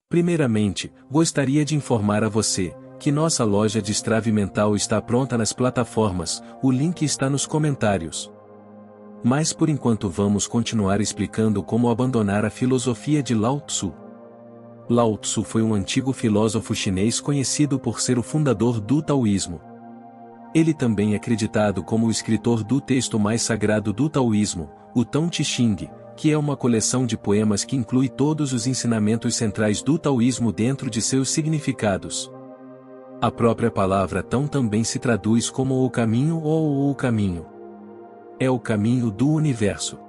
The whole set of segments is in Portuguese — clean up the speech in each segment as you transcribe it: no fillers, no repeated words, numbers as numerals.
Primeiramente, gostaria de informar a você que nossa loja de Destrave Mental está pronta nas plataformas, o link está nos comentários. Mas por enquanto vamos continuar explicando como abandonar a filosofia de Lao Tzu. Lao Tzu foi um antigo filósofo chinês conhecido por ser o fundador do taoísmo. Ele também é acreditado como o escritor do texto mais sagrado do taoísmo, o Tao Te Ching, que é uma coleção de poemas que inclui todos os ensinamentos centrais do taoísmo dentro de seus significados. A própria palavra Tao também se traduz como o caminho ou o caminho. É o caminho do universo.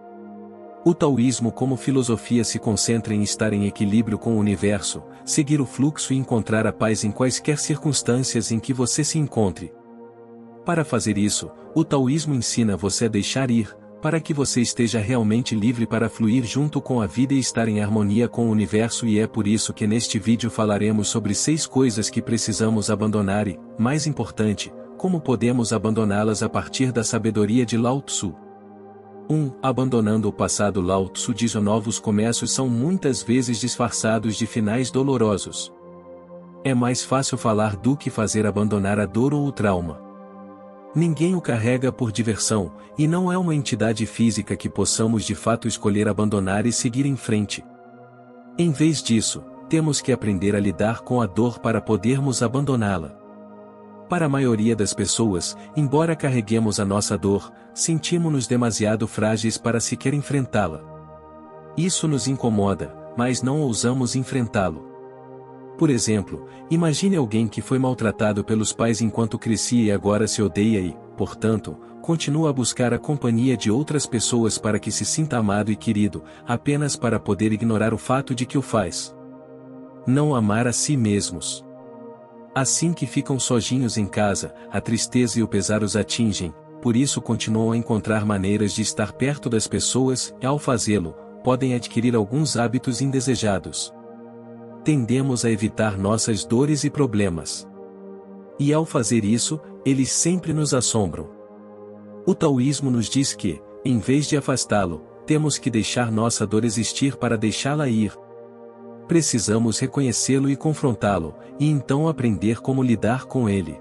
O taoísmo como filosofia se concentra em estar em equilíbrio com o universo, seguir o fluxo e encontrar a paz em quaisquer circunstâncias em que você se encontre. Para fazer isso, o taoísmo ensina você a deixar ir, para que você esteja realmente livre para fluir junto com a vida e estar em harmonia com o universo, e é por isso que neste vídeo falaremos sobre 6 coisas que precisamos abandonar e, mais importante, como podemos abandoná-las a partir da sabedoria de Lao Tzu. 1. Abandonando o passado. Lao Tzu diz: novos começos são muitas vezes disfarçados de finais dolorosos. É mais fácil falar do que fazer abandonar a dor ou o trauma. Ninguém o carrega por diversão, e não é uma entidade física que possamos de fato escolher abandonar e seguir em frente. Em vez disso, temos que aprender a lidar com a dor para podermos abandoná-la. Para a maioria das pessoas, embora carreguemos a nossa dor, sentimos-nos demasiado frágeis para sequer enfrentá-la. Isso nos incomoda, mas não ousamos enfrentá-lo. Por exemplo, imagine alguém que foi maltratado pelos pais enquanto crescia e agora se odeia e, portanto, continua a buscar a companhia de outras pessoas para que se sinta amado e querido, apenas para poder ignorar o fato de que o faz. Não amar a si mesmos. Assim que ficam sozinhos em casa, a tristeza e o pesar os atingem, por isso continuam a encontrar maneiras de estar perto das pessoas e, ao fazê-lo, podem adquirir alguns hábitos indesejados. Tendemos a evitar nossas dores e problemas. E ao fazer isso, eles sempre nos assombram. O taoísmo nos diz que, em vez de afastá-lo, temos que deixar nossa dor existir para deixá-la ir. Precisamos reconhecê-lo e confrontá-lo, e então aprender como lidar com ele.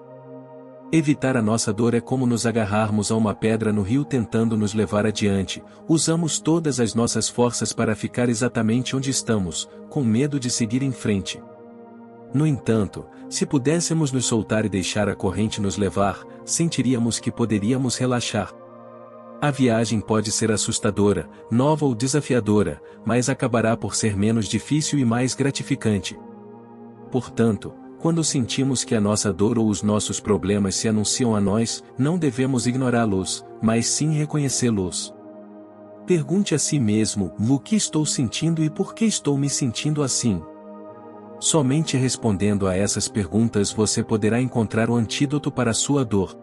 Evitar a nossa dor é como nos agarrarmos a uma pedra no rio tentando nos levar adiante. Usamos todas as nossas forças para ficar exatamente onde estamos, com medo de seguir em frente. No entanto, se pudéssemos nos soltar e deixar a corrente nos levar, sentiríamos que poderíamos relaxar. A viagem pode ser assustadora, nova ou desafiadora, mas acabará por ser menos difícil e mais gratificante. Portanto, quando sentimos que a nossa dor ou os nossos problemas se anunciam a nós, não devemos ignorá-los, mas sim reconhecê-los. Pergunte a si mesmo: o que estou sentindo e por que estou me sentindo assim? Somente respondendo a essas perguntas você poderá encontrar o antídoto para a sua dor.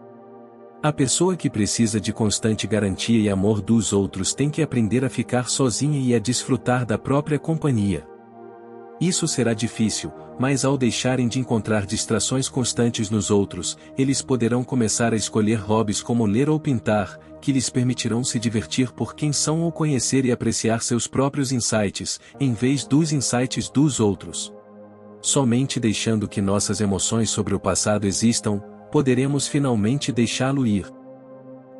A pessoa que precisa de constante garantia e amor dos outros tem que aprender a ficar sozinha e a desfrutar da própria companhia. Isso será difícil, mas ao deixarem de encontrar distrações constantes nos outros, eles poderão começar a escolher hobbies como ler ou pintar, que lhes permitirão se divertir por quem são ou conhecer e apreciar seus próprios insights, em vez dos insights dos outros. Somente deixando que nossas emoções sobre o passado existam, poderemos finalmente deixá-lo ir.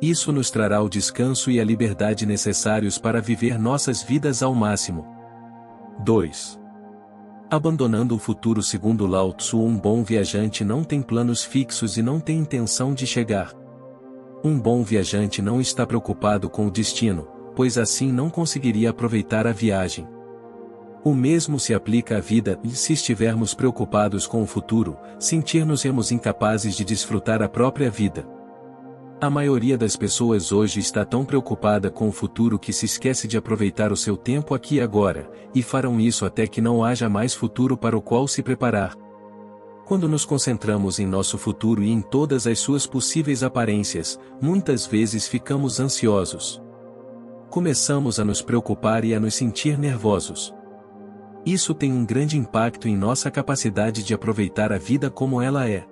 Isso nos trará o descanso e a liberdade necessários para viver nossas vidas ao máximo. 2. Abandonando o futuro. Segundo Lao Tzu, um bom viajante não tem planos fixos e não tem intenção de chegar. Um bom viajante não está preocupado com o destino, pois assim não conseguiria aproveitar a viagem. O mesmo se aplica à vida, e se estivermos preocupados com o futuro, sentir-nos-emos incapazes de desfrutar a própria vida. A maioria das pessoas hoje está tão preocupada com o futuro que se esquece de aproveitar o seu tempo aqui e agora, e farão isso até que não haja mais futuro para o qual se preparar. Quando nos concentramos em nosso futuro e em todas as suas possíveis aparências, muitas vezes ficamos ansiosos. Começamos a nos preocupar e a nos sentir nervosos. Isso tem um grande impacto em nossa capacidade de aproveitar a vida como ela é.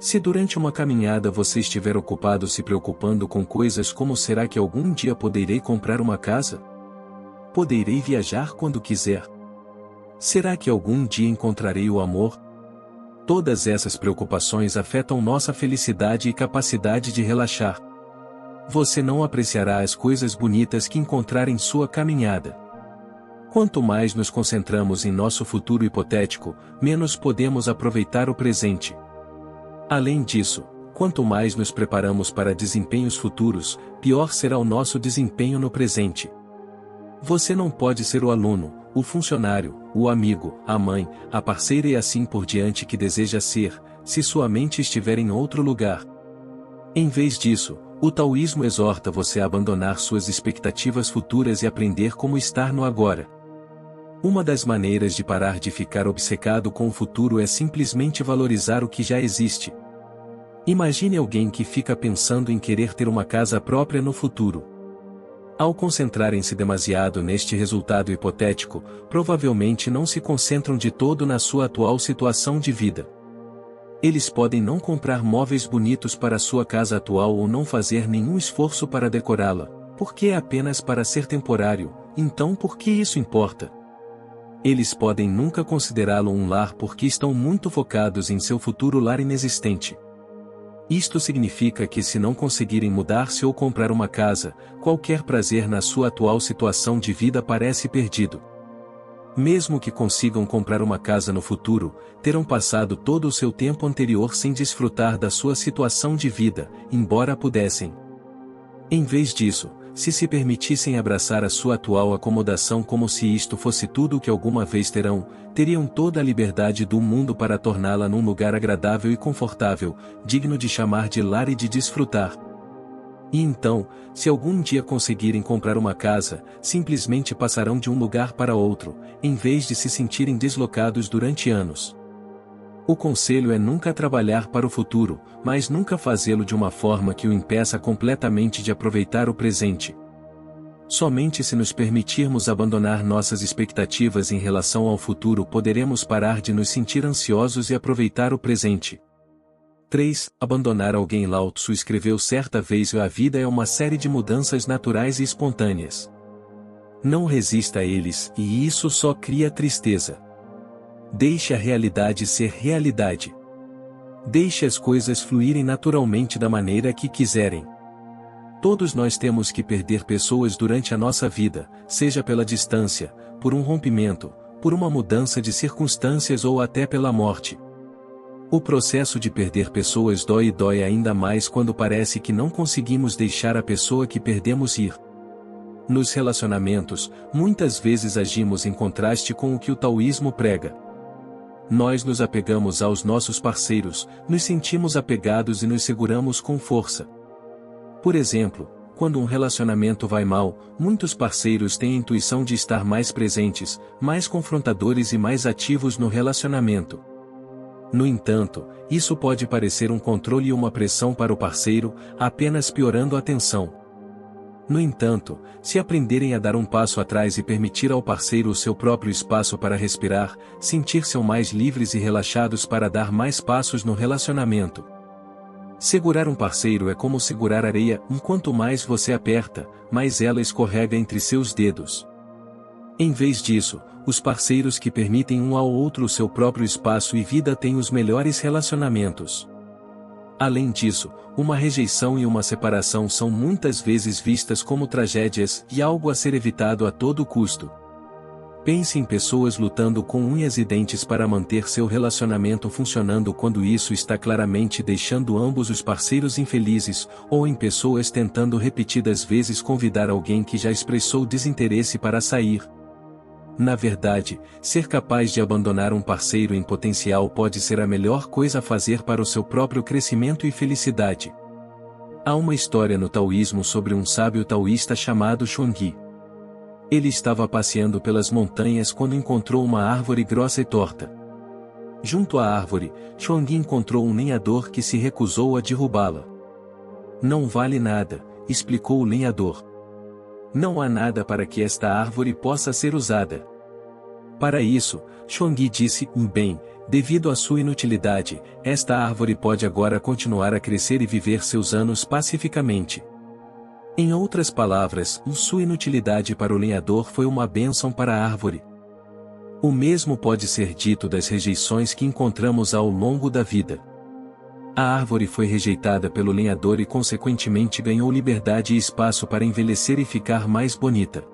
Se durante uma caminhada você estiver ocupado se preocupando com coisas como: será que algum dia poderei comprar uma casa? Poderei viajar quando quiser? Será que algum dia encontrarei o amor? Todas essas preocupações afetam nossa felicidade e capacidade de relaxar. Você não apreciará as coisas bonitas que encontrar em sua caminhada. Quanto mais nos concentramos em nosso futuro hipotético, menos podemos aproveitar o presente. Além disso, quanto mais nos preparamos para desempenhos futuros, pior será o nosso desempenho no presente. Você não pode ser o aluno, o funcionário, o amigo, a mãe, a parceira e assim por diante que deseja ser, se sua mente estiver em outro lugar. Em vez disso, o taoísmo exorta você a abandonar suas expectativas futuras e aprender como estar no agora. Uma das maneiras de parar de ficar obcecado com o futuro é simplesmente valorizar o que já existe. Imagine alguém que fica pensando em querer ter uma casa própria no futuro. Ao concentrarem-se demasiado neste resultado hipotético, provavelmente não se concentram de todo na sua atual situação de vida. Eles podem não comprar móveis bonitos para sua casa atual ou não fazer nenhum esforço para decorá-la, porque é apenas para ser temporário, então por que isso importa? Eles podem nunca considerá-lo um lar porque estão muito focados em seu futuro lar inexistente. Isto significa que se não conseguirem mudar-se ou comprar uma casa, qualquer prazer na sua atual situação de vida parece perdido. Mesmo que consigam comprar uma casa no futuro, terão passado todo o seu tempo anterior sem desfrutar da sua situação de vida, embora pudessem. Em vez disso, se permitissem abraçar a sua atual acomodação como se isto fosse tudo o que alguma vez terão, teriam toda a liberdade do mundo para torná-la num lugar agradável e confortável, digno de chamar de lar e de desfrutar. E então, se algum dia conseguirem comprar uma casa, simplesmente passarão de um lugar para outro, em vez de se sentirem deslocados durante anos. O conselho é nunca trabalhar para o futuro, mas nunca fazê-lo de uma forma que o impeça completamente de aproveitar o presente. Somente se nos permitirmos abandonar nossas expectativas em relação ao futuro poderemos parar de nos sentir ansiosos e aproveitar o presente. 3. Abandonar alguém. Lao Tzu escreveu certa vez: a vida é uma série de mudanças naturais e espontâneas. Não resista a eles, e isso só cria tristeza. Deixe a realidade ser realidade. Deixe as coisas fluírem naturalmente da maneira que quiserem. Todos nós temos que perder pessoas durante a nossa vida, seja pela distância, por um rompimento, por uma mudança de circunstâncias ou até pela morte. O processo de perder pessoas dói e dói ainda mais quando parece que não conseguimos deixar a pessoa que perdemos ir. Nos relacionamentos, muitas vezes agimos em contraste com o que o taoísmo prega. Nós nos apegamos aos nossos parceiros, nos sentimos apegados e nos seguramos com força. Por exemplo, quando um relacionamento vai mal, muitos parceiros têm a intuição de estar mais presentes, mais confrontadores e mais ativos no relacionamento. No entanto, isso pode parecer um controle e uma pressão para o parceiro, apenas piorando a tensão. No entanto, se aprenderem a dar um passo atrás e permitir ao parceiro o seu próprio espaço para respirar, sentir-se mais livres e relaxados para dar mais passos no relacionamento. Segurar um parceiro é como segurar areia, quanto mais você aperta, mais ela escorrega entre seus dedos. Em vez disso, os parceiros que permitem um ao outro o seu próprio espaço e vida têm os melhores relacionamentos. Além disso, uma rejeição e uma separação são muitas vezes vistas como tragédias e algo a ser evitado a todo custo. Pense em pessoas lutando com unhas e dentes para manter seu relacionamento funcionando quando isso está claramente deixando ambos os parceiros infelizes, ou em pessoas tentando repetidas vezes convidar alguém que já expressou desinteresse para sair. Na verdade, ser capaz de abandonar um parceiro em potencial pode ser a melhor coisa a fazer para o seu próprio crescimento e felicidade. Há uma história no taoísmo sobre um sábio taoísta chamado Xuangyi. Ele estava passeando pelas montanhas quando encontrou uma árvore grossa e torta. Junto à árvore, Xuangyi encontrou um lenhador que se recusou a derrubá-la. "Não vale nada", explicou o lenhador. "Não há nada para que esta árvore possa ser usada." Para isso, Xuangyi disse: "Bem, devido à sua inutilidade, esta árvore pode agora continuar a crescer e viver seus anos pacificamente." Em outras palavras, sua inutilidade para o lenhador foi uma bênção para a árvore. O mesmo pode ser dito das rejeições que encontramos ao longo da vida. A árvore foi rejeitada pelo lenhador e consequentemente ganhou liberdade e espaço para envelhecer e ficar mais bonita.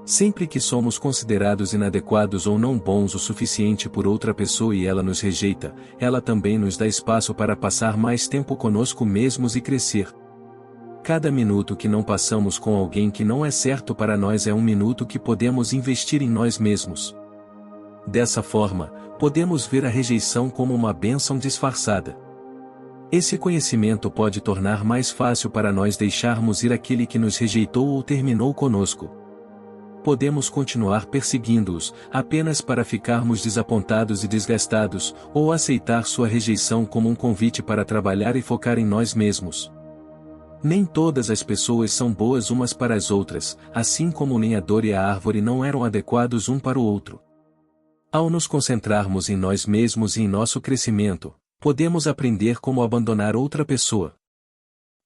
Sempre que somos considerados inadequados ou não bons o suficiente por outra pessoa e ela nos rejeita, ela também nos dá espaço para passar mais tempo conosco mesmos e crescer. Cada minuto que não passamos com alguém que não é certo para nós é um minuto que podemos investir em nós mesmos. Dessa forma, podemos ver a rejeição como uma bênção disfarçada. Esse conhecimento pode tornar mais fácil para nós deixarmos ir aquele que nos rejeitou ou terminou conosco. Podemos continuar perseguindo-os, apenas para ficarmos desapontados e desgastados, ou aceitar sua rejeição como um convite para trabalhar e focar em nós mesmos. Nem todas as pessoas são boas umas para as outras, assim como o lenhador e a árvore não eram adequados um para o outro. Ao nos concentrarmos em nós mesmos e em nosso crescimento, podemos aprender como abandonar outra pessoa.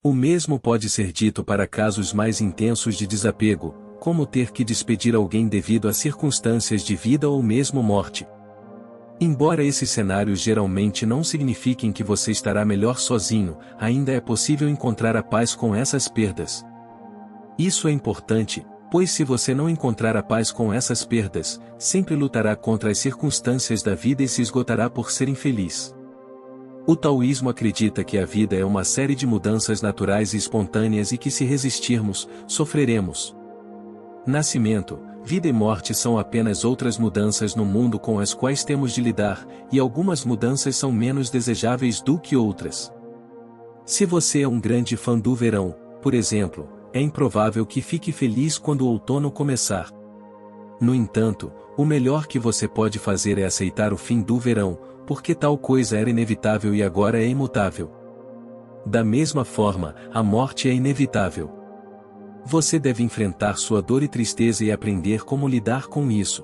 O mesmo pode ser dito para casos mais intensos de desapego, como ter que despedir alguém devido a circunstâncias de vida ou mesmo morte. Embora esses cenários geralmente não signifiquem que você estará melhor sozinho, ainda é possível encontrar a paz com essas perdas. Isso é importante, pois se você não encontrar a paz com essas perdas, sempre lutará contra as circunstâncias da vida e se esgotará por ser infeliz. O taoísmo acredita que a vida é uma série de mudanças naturais e espontâneas e que se resistirmos, sofreremos. Nascimento, vida e morte são apenas outras mudanças no mundo com as quais temos de lidar, e algumas mudanças são menos desejáveis do que outras. Se você é um grande fã do verão, por exemplo, é improvável que fique feliz quando o outono começar. No entanto, o melhor que você pode fazer é aceitar o fim do verão, porque tal coisa era inevitável e agora é imutável. Da mesma forma, a morte é inevitável. Você deve enfrentar sua dor e tristeza e aprender como lidar com isso.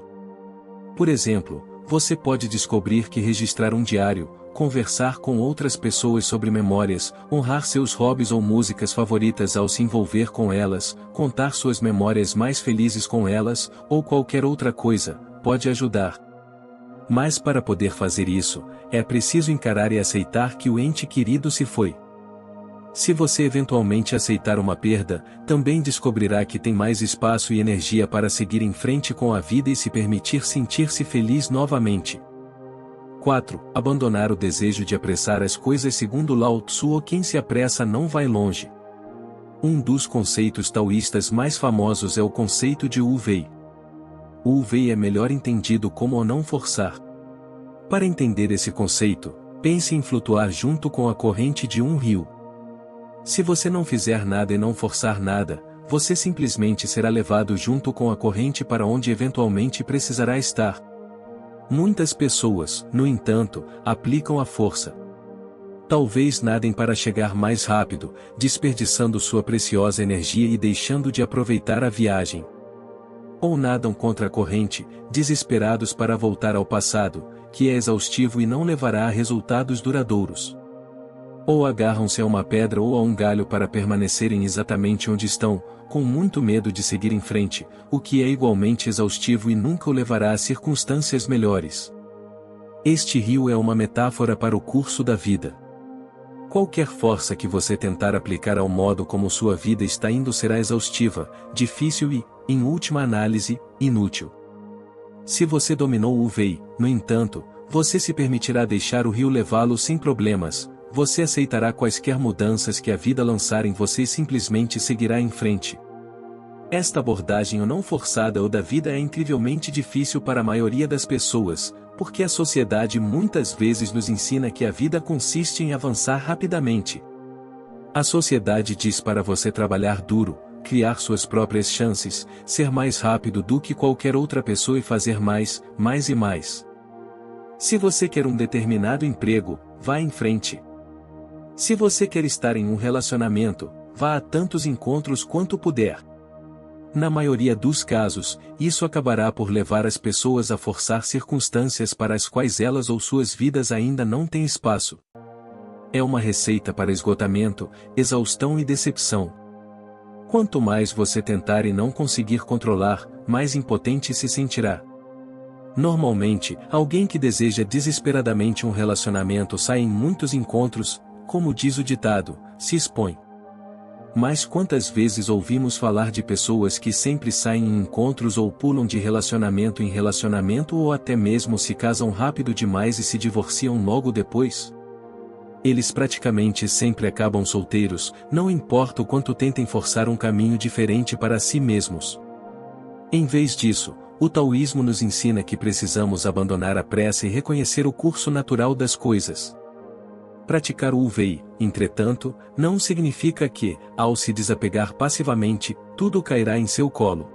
Por exemplo, você pode descobrir que registrar um diário, conversar com outras pessoas sobre memórias, honrar seus hobbies ou músicas favoritas ao se envolver com elas, contar suas memórias mais felizes com elas, ou qualquer outra coisa, pode ajudar. Mas para poder fazer isso, é preciso encarar e aceitar que o ente querido se foi. Se você eventualmente aceitar uma perda, também descobrirá que tem mais espaço e energia para seguir em frente com a vida e se permitir sentir-se feliz novamente. 4. Abandonar o desejo de apressar as coisas. Segundo Lao Tzu, quem se apressa não vai longe. Um dos conceitos taoístas mais famosos é o conceito de Wu Wei. O Wu Wei é melhor entendido como o não forçar. Para entender esse conceito, pense em flutuar junto com a corrente de um rio. Se você não fizer nada e não forçar nada, você simplesmente será levado junto com a corrente para onde eventualmente precisará estar. Muitas pessoas, no entanto, aplicam a força. Talvez nadem para chegar mais rápido, desperdiçando sua preciosa energia e deixando de aproveitar a viagem. Ou nadam contra a corrente, desesperados para voltar ao passado, que é exaustivo e não levará a resultados duradouros. Ou agarram-se a uma pedra ou a um galho para permanecerem exatamente onde estão, com muito medo de seguir em frente, o que é igualmente exaustivo e nunca o levará a circunstâncias melhores. Este rio é uma metáfora para o curso da vida. Qualquer força que você tentar aplicar ao modo como sua vida está indo será exaustiva, difícil e, em última análise, inútil. Se você dominou o Wei, no entanto, você se permitirá deixar o rio levá-lo sem problemas. Você aceitará quaisquer mudanças que a vida lançar em você e simplesmente seguirá em frente. Esta abordagem ou não forçada ou da vida é incrivelmente difícil para a maioria das pessoas, porque a sociedade muitas vezes nos ensina que a vida consiste em avançar rapidamente. A sociedade diz para você trabalhar duro, criar suas próprias chances, ser mais rápido do que qualquer outra pessoa e fazer mais, mais e mais. Se você quer um determinado emprego, vá em frente. Se você quer estar em um relacionamento, vá a tantos encontros quanto puder. Na maioria dos casos, isso acabará por levar as pessoas a forçar circunstâncias para as quais elas ou suas vidas ainda não têm espaço. É uma receita para esgotamento, exaustão e decepção. Quanto mais você tentar e não conseguir controlar, mais impotente se sentirá. Normalmente, alguém que deseja desesperadamente um relacionamento sai em muitos encontros, como diz o ditado, se expõe. Mas quantas vezes ouvimos falar de pessoas que sempre saem em encontros ou pulam de relacionamento em relacionamento ou até mesmo se casam rápido demais e se divorciam logo depois? Eles praticamente sempre acabam solteiros, não importa o quanto tentem forçar um caminho diferente para si mesmos. Em vez disso, o taoísmo nos ensina que precisamos abandonar a pressa e reconhecer o curso natural das coisas. Praticar o Wei, entretanto, não significa que, ao se desapegar passivamente, tudo cairá em seu colo.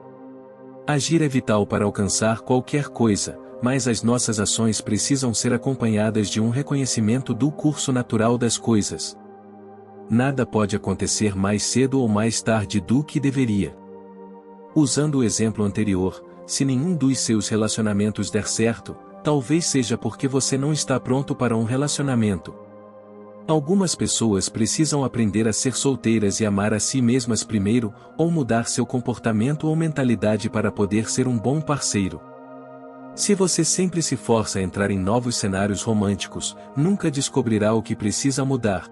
Agir é vital para alcançar qualquer coisa, mas as nossas ações precisam ser acompanhadas de um reconhecimento do curso natural das coisas. Nada pode acontecer mais cedo ou mais tarde do que deveria. Usando o exemplo anterior, se nenhum dos seus relacionamentos der certo, talvez seja porque você não está pronto para um relacionamento. Algumas pessoas precisam aprender a ser solteiras e amar a si mesmas primeiro, ou mudar seu comportamento ou mentalidade para poder ser um bom parceiro. Se você sempre se força a entrar em novos cenários românticos, nunca descobrirá o que precisa mudar.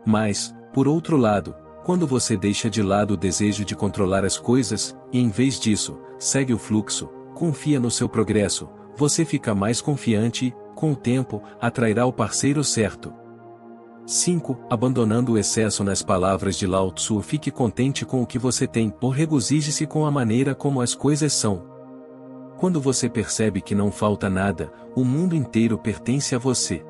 Mas, por outro lado, quando você deixa de lado o desejo de controlar as coisas, e em vez disso, segue o fluxo, confia no seu progresso, você fica mais confiante e, com o tempo, atrairá o parceiro certo. 5. Abandonando o excesso. Nas palavras de Lao Tzu, fique contente com o que você tem, ou regozije-se com a maneira como as coisas são. Quando você percebe que não falta nada, o mundo inteiro pertence a você.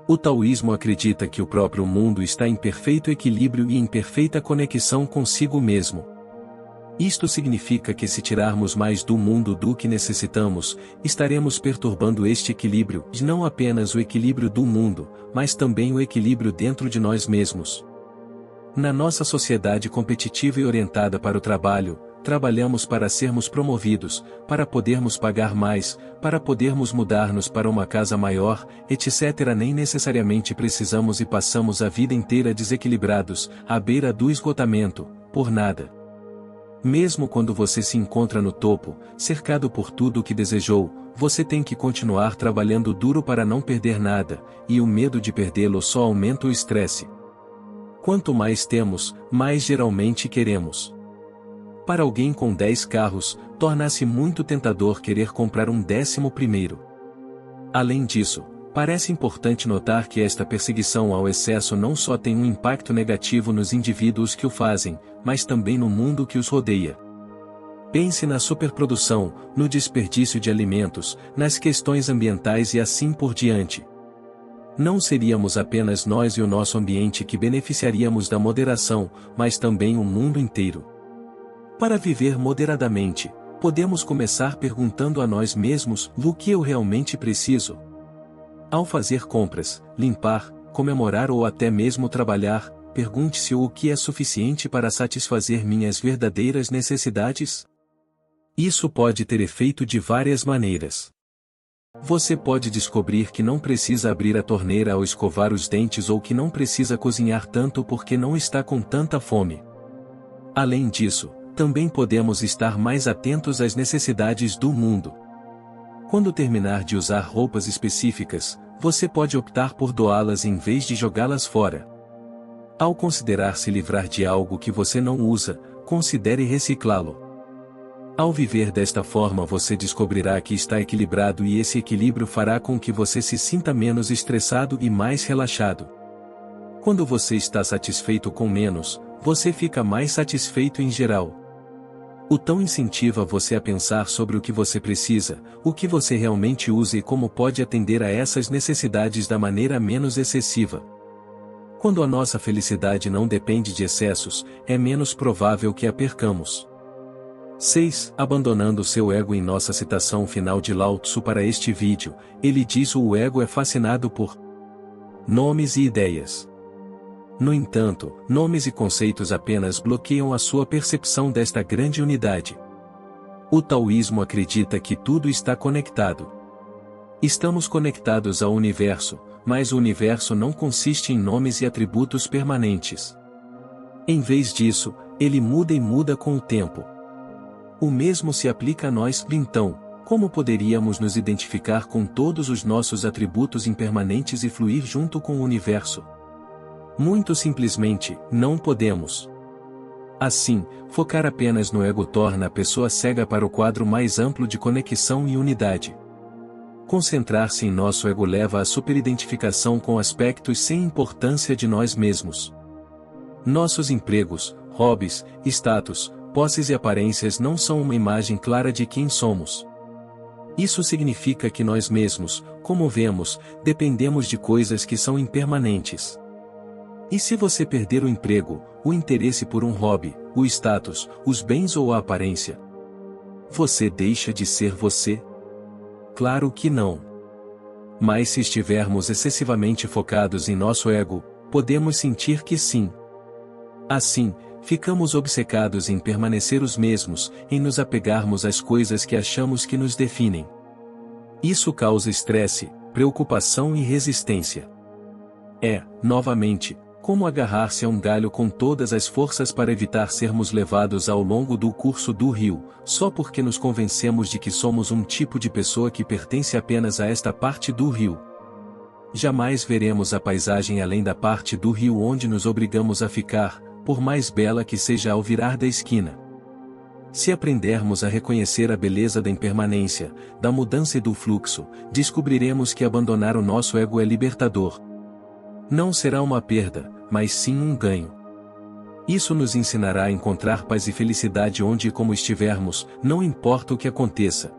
O taoísmo acredita que o próprio mundo está em perfeito equilíbrio e em perfeita conexão consigo mesmo. Isto significa que se tirarmos mais do mundo do que necessitamos, estaremos perturbando este equilíbrio, e não apenas o equilíbrio do mundo, mas também o equilíbrio dentro de nós mesmos. Na nossa sociedade competitiva e orientada para o trabalho, trabalhamos para sermos promovidos, para podermos pagar mais, para podermos mudar-nos para uma casa maior, etc. Nem necessariamente precisamos e passamos a vida inteira desequilibrados, à beira do esgotamento, por nada. Mesmo quando você se encontra no topo, cercado por tudo o que desejou, você tem que continuar trabalhando duro para não perder nada, e o medo de perdê-lo só aumenta o estresse. Quanto mais temos, mais geralmente queremos. Para alguém com 10 carros, torna-se muito tentador querer comprar um 11º. Além disso, parece importante notar que esta perseguição ao excesso não só tem um impacto negativo nos indivíduos que o fazem, mas também no mundo que os rodeia. Pense na superprodução, no desperdício de alimentos, nas questões ambientais e assim por diante. Não seríamos apenas nós e o nosso ambiente que beneficiaríamos da moderação, mas também o mundo inteiro. Para viver moderadamente, podemos começar perguntando a nós mesmos: o que eu realmente preciso? Ao fazer compras, limpar, comemorar ou até mesmo trabalhar, pergunte-se o que é suficiente para satisfazer minhas verdadeiras necessidades? Isso pode ter efeito de várias maneiras. Você pode descobrir que não precisa abrir a torneira ao escovar os dentes ou que não precisa cozinhar tanto porque não está com tanta fome. Além disso, também podemos estar mais atentos às necessidades do mundo. Quando terminar de usar roupas específicas, você pode optar por doá-las em vez de jogá-las fora. Ao considerar se livrar de algo que você não usa, considere reciclá-lo. Ao viver desta forma você descobrirá que está equilibrado e esse equilíbrio fará com que você se sinta menos estressado e mais relaxado. Quando você está satisfeito com menos, você fica mais satisfeito em geral. O tão incentiva você a pensar sobre o que você precisa, o que você realmente usa e como pode atender a essas necessidades da maneira menos excessiva. Quando a nossa felicidade não depende de excessos, é menos provável que a percamos. 6. Abandonando seu ego. Em nossa citação final de Lao Tzu para este vídeo, ele diz: o ego é fascinado por nomes e ideias. No entanto, nomes e conceitos apenas bloqueiam a sua percepção desta grande unidade. O taoísmo acredita que tudo está conectado. Estamos conectados ao universo, mas o universo não consiste em nomes e atributos permanentes. Em vez disso, ele muda e muda com o tempo. O mesmo se aplica a nós. Então, Como poderíamos nos identificar com todos os nossos atributos impermanentes e fluir junto com o universo? Muito simplesmente, não podemos. Assim, focar apenas no ego torna a pessoa cega para o quadro mais amplo de conexão e unidade. Concentrar-se em nosso ego leva à superidentificação com aspectos sem importância de nós mesmos. Nossos empregos, hobbies, status, posses e aparências não são uma imagem clara de quem somos. Isso significa que nós mesmos, como vemos, dependemos de coisas que são impermanentes. E se você perder o emprego, o interesse por um hobby, o status, os bens ou a aparência, você deixa de ser você? Claro que não. Mas se estivermos excessivamente focados em nosso ego, podemos sentir que sim. Assim, ficamos obcecados em permanecer os mesmos, em nos apegarmos às coisas que achamos que nos definem. Isso causa estresse, preocupação e resistência. Novamente, como agarrar-se a um galho com todas as forças para evitar sermos levados ao longo do curso do rio, só porque nos convencemos de que somos um tipo de pessoa que pertence apenas a esta parte do rio. Jamais veremos a paisagem além da parte do rio onde nos obrigamos a ficar, por mais bela que seja ao virar da esquina. Se aprendermos a reconhecer a beleza da impermanência, da mudança e do fluxo, descobriremos que abandonar o nosso ego é libertador. Não será uma perda, mas sim um ganho. Isso nos ensinará a encontrar paz e felicidade onde e como estivermos, não importa o que aconteça.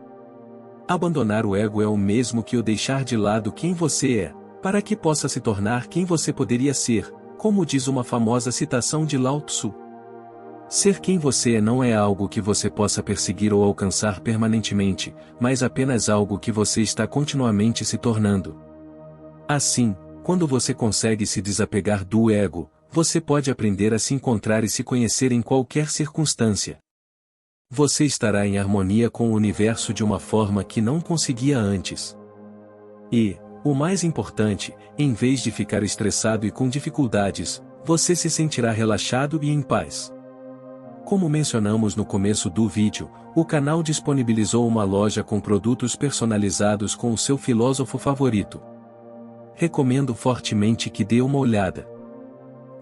Abandonar o ego é o mesmo que o deixar de lado quem você é, para que possa se tornar quem você poderia ser, como diz uma famosa citação de Lao Tzu. Ser quem você é não é algo que você possa perseguir ou alcançar permanentemente, mas apenas algo que você está continuamente se tornando. Assim, quando você consegue se desapegar do ego, você pode aprender a se encontrar e se conhecer em qualquer circunstância. Você estará em harmonia com o universo de uma forma que não conseguia antes. E, o mais importante, em vez de ficar estressado e com dificuldades, você se sentirá relaxado e em paz. Como mencionamos no começo do vídeo, o canal disponibilizou uma loja com produtos personalizados com o seu filósofo favorito. Recomendo fortemente que dê uma olhada.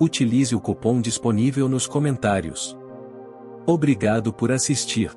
Utilize o cupom disponível nos comentários. Obrigado por assistir.